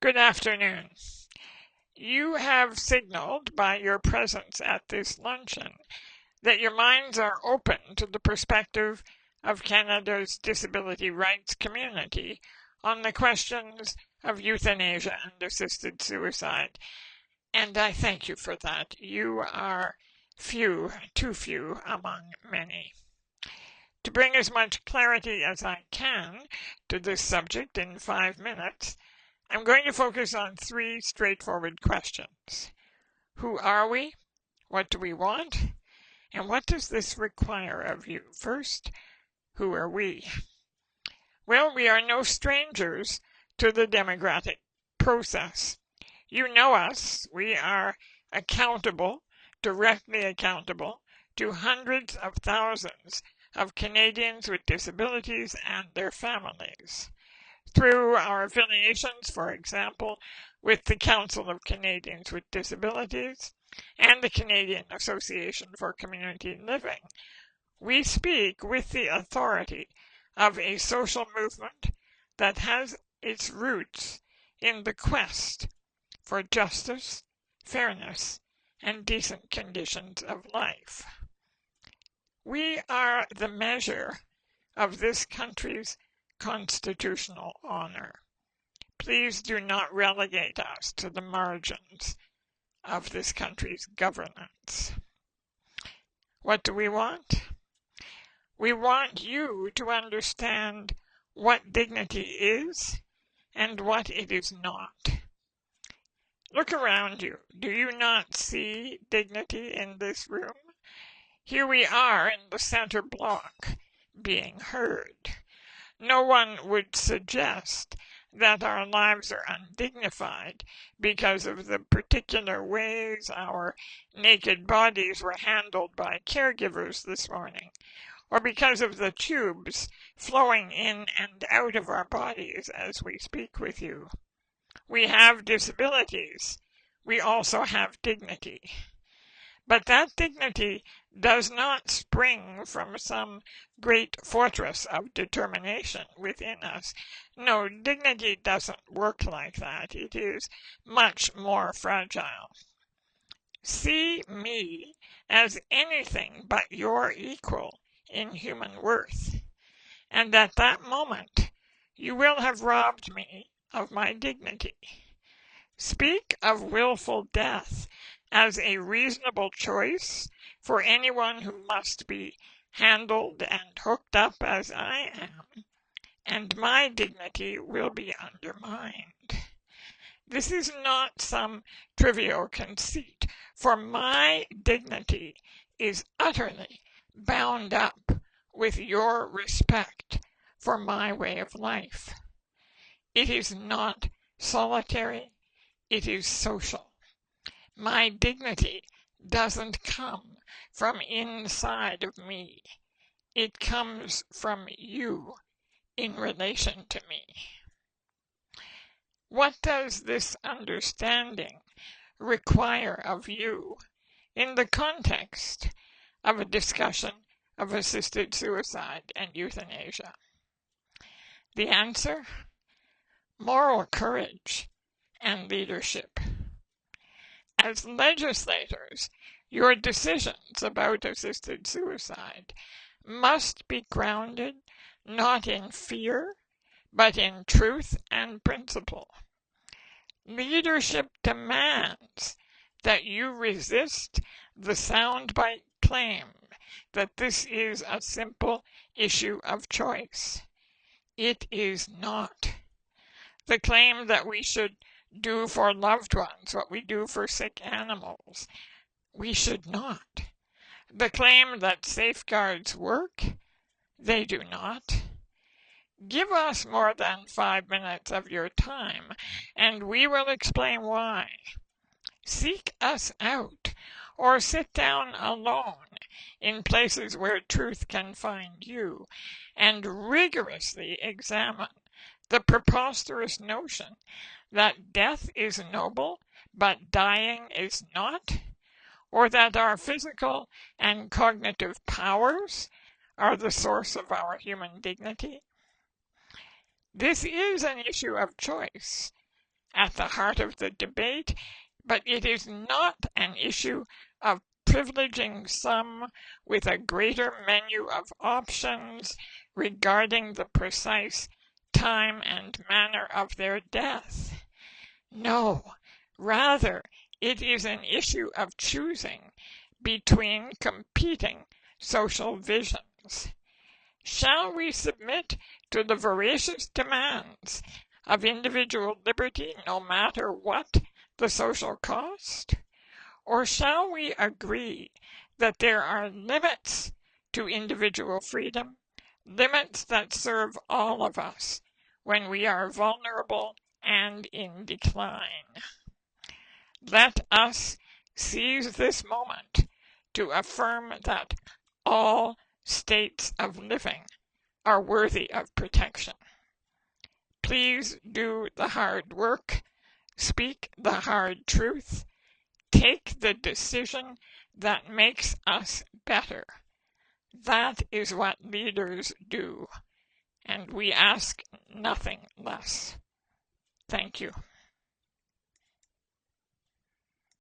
Good afternoon. You have signaled by your presence at this luncheon that your minds are open to the perspective of Canada's disability rights community on the questions of euthanasia and assisted suicide, and I thank you for that. You are too few among many. To bring as much clarity as I can to this subject in 5 minutes, I'm going to focus on 3 straightforward questions. Who are we? What do we want? And what does this require of you? First, who are we? Well, we are no strangers to the democratic process. You know us. We are accountable, directly accountable, to hundreds of thousands of Canadians with disabilities and their families. Through our affiliations, for example, with the Council of Canadians with Disabilities and the Canadian Association for Community Living, we speak with the authority of a social movement that has its roots in the quest for justice, fairness, and decent conditions of life. We are the measure of this country's constitutional honor. Please do not relegate us to the margins of this country's governance. What do we want? We want you to understand what dignity is and what it is not. Look around you. Do you not see dignity in this room? Here we are in the center block, being heard. No one would suggest that our lives are undignified because of the particular ways our naked bodies were handled by caregivers this morning, or because of the tubes flowing in and out of our bodies as we speak with you. We have disabilities. We also have dignity. But that dignity does not spring from some great fortress of determination within us. No, dignity doesn't work like that. It is much more fragile. See me as anything but your equal in human worth, and at that moment you will have robbed me of my dignity. Speak of willful death as a reasonable choice for anyone who must be handled and hooked up as I am, and my dignity will be undermined. This is not some trivial conceit, for my dignity is utterly bound up with your respect for my way of life. It is not solitary, it is social. My dignity doesn't come from inside of me. It comes from you in relation to me. What does this understanding require of you in the context of a discussion of assisted suicide and euthanasia? The answer? Moral courage and leadership. As legislators, your decisions about assisted suicide must be grounded not in fear, but in truth and principle. Leadership demands that you resist the soundbite claim that this is a simple issue of choice. It is not. The claim that we should do for loved ones what we do for sick animals, we should not. The claim that safeguards work, they do not. Give us more than 5 minutes of your time, and we will explain why. Seek us out, or sit down alone in places where truth can find you, and rigorously examine the preposterous notion that death is noble, but dying is not, or that our physical and cognitive powers are the source of our human dignity. This is an issue of choice, at the heart of the debate, but it is not an issue of privileging some with a greater menu of options regarding the precise time and manner of their death. No, rather, it is an issue of choosing between competing social visions. Shall we submit to the voracious demands of individual liberty no matter what the social cost? Or shall we agree that there are limits to individual freedom, limits that serve all of us when we are vulnerable and in decline? Let us seize this moment to affirm that all states of living are worthy of protection. Please do the hard work, speak the hard truth, take the decision that makes us better. That is what leaders do, and we ask nothing less. Thank you.